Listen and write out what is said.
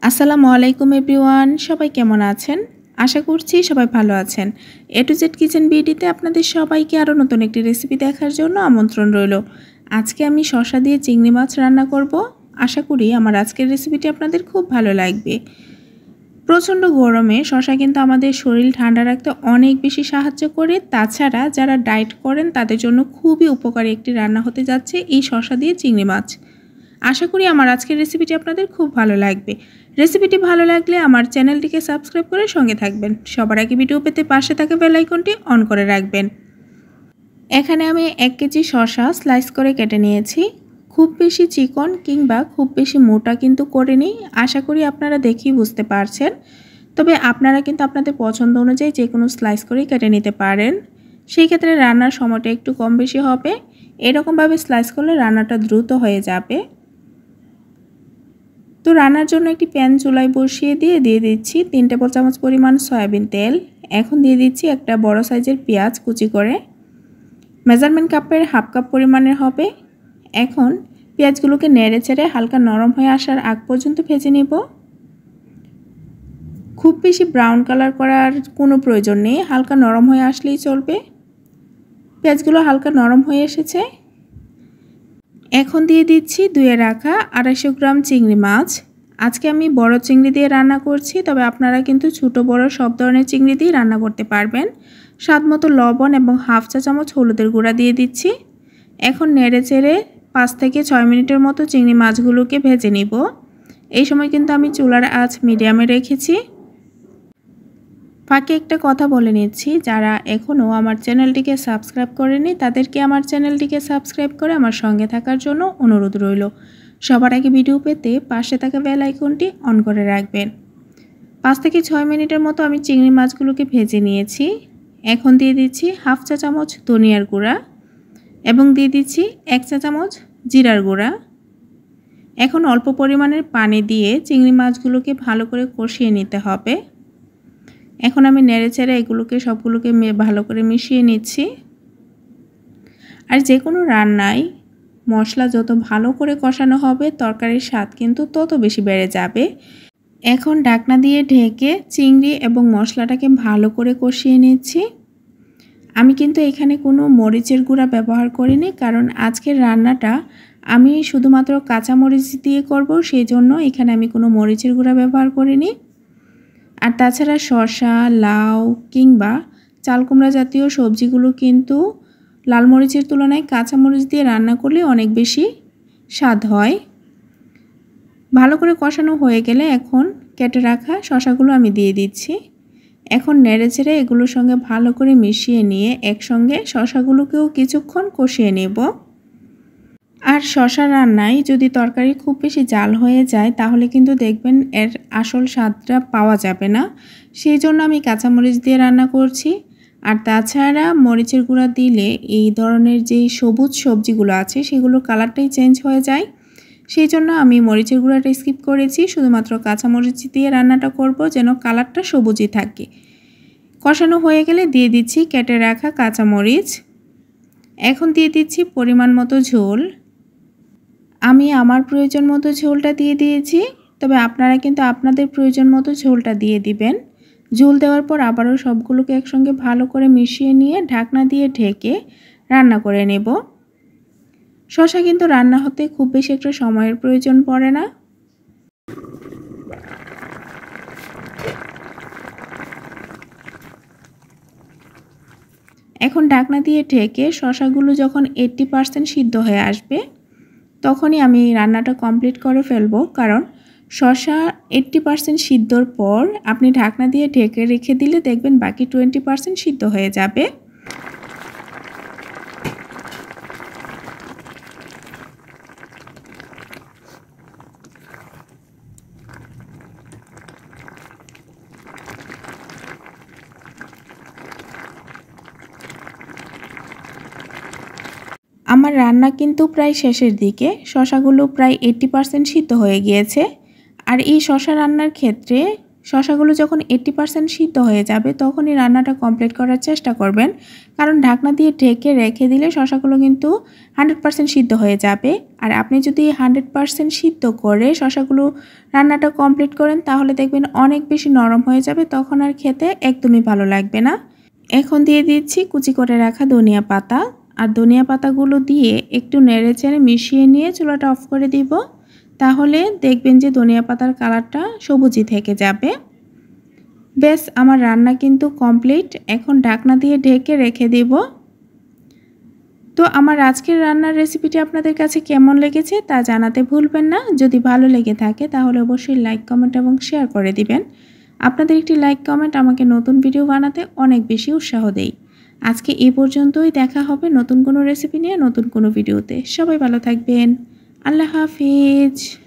আসসালামু আলাইকুম এভরিওয়ান, সবাই কেমন আছেন? আশা করছি সবাই ভালো আছেন। এ টু জেড কিচেন বিডিতে আপনাদের সবাইকে আরও নতুন একটি রেসিপি দেখার জন্য আমন্ত্রণ রইল। আজকে আমি শসা দিয়ে চিংড়ি মাছ রান্না করব। আশা করি আমার আজকের রেসিপিটি আপনাদের খুব ভালো লাগবে। প্রচণ্ড গরমে শসা কিন্তু আমাদের শরীর ঠান্ডা রাখতে অনেক বেশি সাহায্য করে। তাছাড়া যারা ডায়েট করেন তাদের জন্য খুবই উপকারী একটি রান্না হতে যাচ্ছে এই শসা দিয়ে চিংড়ি মাছ। আশা করি আমার আজকের রেসিপিটি আপনাদের খুব ভালো লাগবে। রেসিপিটি ভালো লাগলে আমার চ্যানেলটিকে সাবস্ক্রাইব করে সঙ্গে থাকবেন। সবার আগে ভিডিও পেতে পাশে থাকা বেল আইকনটি অন করে রাখবেন। এখানে আমি 1 কেজি শসা স্লাইস করে কেটে নিয়েছি। খুব বেশি চিকন কিংবা খুব বেশি মোটা কিন্তু করিনি। আশা করি আপনারা দেখেই বুঝতে পারছেন। তবে আপনারা কিন্তু আপনাদের পছন্দ অনুযায়ী যে কোনো স্লাইস করেই কেটে নিতে পারেন। সেই ক্ষেত্রে রান্নার সময়টা একটু কম বেশি হবে। এরকমভাবে স্লাইস করলে রান্নাটা দ্রুত হয়ে যাবে। তো রান্নার জন্য একটি প্যান চুলায় বসিয়ে দিয়ে দিচ্ছি 3 টেবিল চামচ পরিমাণ সয়াবিন তেল। এখন দিয়ে দিচ্ছি একটা বড় সাইজের পেঁয়াজ কুচি করে, মেজারমেন্ট কাপের হাফ কাপ পরিমাণের হবে। এখন পেঁয়াজগুলোকে নেড়ে চেড়ে হালকা নরম হয়ে আসার আগ পর্যন্ত ভেজে নেব। খুব বেশি ব্রাউন কালার করার কোনো প্রয়োজন নেই, হালকা নরম হয়ে আসলেই চলবে। পেঁয়াজগুলো হালকা নরম হয়ে এসেছে। এখন দিয়ে দিচ্ছি ধুয়ে রাখা 250 গ্রাম চিংড়ি মাছ। আজকে আমি বড় চিংড়ি দিয়ে রান্না করছি, তবে আপনারা কিন্তু ছোট বড় সব ধরনের চিংড়ি দিয়ে রান্না করতে পারবেন। স্বাদমতো লবণ এবং হাফ চা চামচ হলুদের গুঁড়া দিয়ে দিচ্ছি। এখন নেড়ে চেড়ে 5 থেকে 6 মিনিটের মতো চিংড়ি মাছগুলোকে ভেজে নিব। এই সময় কিন্তু আমি চুলার আঁচ মিডিয়ামে রেখেছি। ফাঁকে একটা কথা বলে নিচ্ছি, যারা এখনও আমার চ্যানেলটিকে সাবস্ক্রাইব করেনি তাদেরকে আমার চ্যানেলটিকে সাবস্ক্রাইব করে আমার সঙ্গে থাকার জন্য অনুরোধ রইল। সবার আগে ভিডিও পেতে পাশে থাকা বেল আইকনটি অন করে রাখবেন। 5 থেকে 6 মিনিটের মতো আমি চিংড়ি মাছগুলোকে ভেজে নিয়েছি। এখন দিয়ে দিচ্ছি হাফ চা চামচ ধনিয়ার গুঁড়া এবং দিয়ে দিচ্ছি 1 চা চামচ জিরার গুঁড়া। এখন অল্প পরিমাণের পানি দিয়ে চিংড়ি মাছগুলোকে ভালো করে কষিয়ে নিতে হবে। এখন আমি নেড়েচেড়ে এগুলোকে সবগুলোকে ভালো করে মিশিয়ে নিচ্ছি। আর যে কোনো রান্নায় মশলা যত ভালো করে কষানো হবে তরকারির স্বাদ কিন্তু তত বেশি বেড়ে যাবে। এখন ঢাকনা দিয়ে ঢেকে চিংড়ি এবং মশলাটাকে ভালো করে কষিয়ে নিচ্ছি। আমি কিন্তু এখানে কোনো মরিচের গুঁড়া ব্যবহার করিনি, কারণ আজকের রান্নাটা আমি শুধুমাত্র কাঁচা মরিচ দিয়ে করব, সেই জন্য এখানে আমি কোনো মরিচের গুঁড়া ব্যবহার করিনি। আর তাছাড়া শসা, লাউ কিংবা চাল কুমড়া জাতীয় সবজিগুলো কিন্তু লাল মরিচের তুলনায় কাঁচা মরিচ দিয়ে রান্না করলে অনেক বেশি স্বাদ হয়। ভালো করে কষানো হয়ে গেলে এখন কেটে রাখা শসাগুলো আমি দিয়ে দিচ্ছি। এখন নেড়েচেড়ে এগুলোর সঙ্গে ভালো করে মিশিয়ে নিয়ে একসঙ্গে শসাগুলোকেও কিছুক্ষণ কষিয়ে নেব। আর শসা রান্নায় যদি তরকারি খুব বেশি জাল হয়ে যায় তাহলে কিন্তু দেখবেন এর আসল স্বাদটা পাওয়া যাবে না। সেই জন্য আমি কাঁচামরিচ দিয়ে রান্না করছি। আর তাছাড়া মরিচের গুঁড়া দিলে এই ধরনের যেই সবুজ সবজিগুলো আছে সেগুলোর কালারটাই চেঞ্জ হয়ে যায়। সেই জন্য আমি মরিচের গুঁড়াটা স্কিপ করেছি, শুধুমাত্র কাঁচামরিচ দিয়ে রান্নাটা করব যেন কালারটা সবুজই থাকে। কষানো হয়ে গেলে দিয়ে দিচ্ছি কেটে রাখা কাঁচামরিচ। এখন দিয়ে দিচ্ছি পরিমাণ মতো ঝোল। আমি আমার প্রয়োজন মতো ঝোলটা দিয়ে দিয়েছি, তবে আপনারা কিন্তু আপনাদের প্রয়োজন মতো ঝোলটা দিয়ে দিবেন। ঝোল দেওয়ার পর আবারও সবগুলোকে একসঙ্গে ভালো করে মিশিয়ে নিয়ে ঢাকনা দিয়ে ঢেকে রান্না করে নেব। শসা কিন্তু রান্না হতে খুব বেশি একটা সময়ের প্রয়োজন পড়ে না। এখন ঢাকনা দিয়ে ঢেকে শসাগুলো যখন 80% সিদ্ধ হয়ে আসবে তখনই আমি রান্নাটা কমপ্লিট করে ফেলবো, কারণ শসা 80% সিদ্ধর পর আপনি ঢাকনা দিয়ে ঢেকে রেখে দিলে দেখবেন বাকি 20% সিদ্ধ হয়ে যাবে। আমার রান্না কিন্তু প্রায় শেষের দিকে, শসাগুলো প্রায় 80% সিদ্ধ হয়ে গিয়েছে। আর এই শসা রান্নার ক্ষেত্রে শসাগুলো যখন 80% সিদ্ধ হয়ে যাবে তখনই রান্নাটা কমপ্লিট করার চেষ্টা করবেন, কারণ ঢাকনা দিয়ে ঢেকে রেখে দিলে শসাগুলো কিন্তু 100% সিদ্ধ হয়ে যাবে। আর আপনি যদি 100% সিদ্ধ করে শসাগুলো রান্নাটা কমপ্লিট করেন তাহলে দেখবেন অনেক বেশি নরম হয়ে যাবে, তখন আর খেতে একদমই ভালো লাগবে না। এখন দিয়ে দিচ্ছি কুচি করে রাখা ধনিয়া পাতা, আর ধনিয়া পাতাগুলো দিয়ে একটু নেড়েচেড়ে মিশিয়ে নিয়ে চুলাটা অফ করে দিব। তাহলে দেখবেন যে ধনিয়া পাতার কালারটা সবুজই থেকে যাবে। বেশ, আমার রান্না কিন্তু কমপ্লিট। এখন ঢাকনা দিয়ে ঢেকে রেখে দেব। তো আমার আজকের রান্নার রেসিপিটি আপনাদের কাছে কেমন লেগেছে তা জানাতে ভুলবেন না। যদি ভালো লেগে থাকে তাহলে অবশ্যই লাইক, কমেন্ট এবং শেয়ার করে দিবেন। আপনাদের একটি লাইক, কমেন্ট আমাকে নতুন ভিডিও বানাতে অনেক বেশি উৎসাহ দেয়। আজকে এই পর্যন্তই, দেখা হবে নতুন কোনো রেসিপি নিয়ে নতুন কোনো ভিডিওতে। সবাই ভালো থাকবেন। আল্লাহ হাফিজ।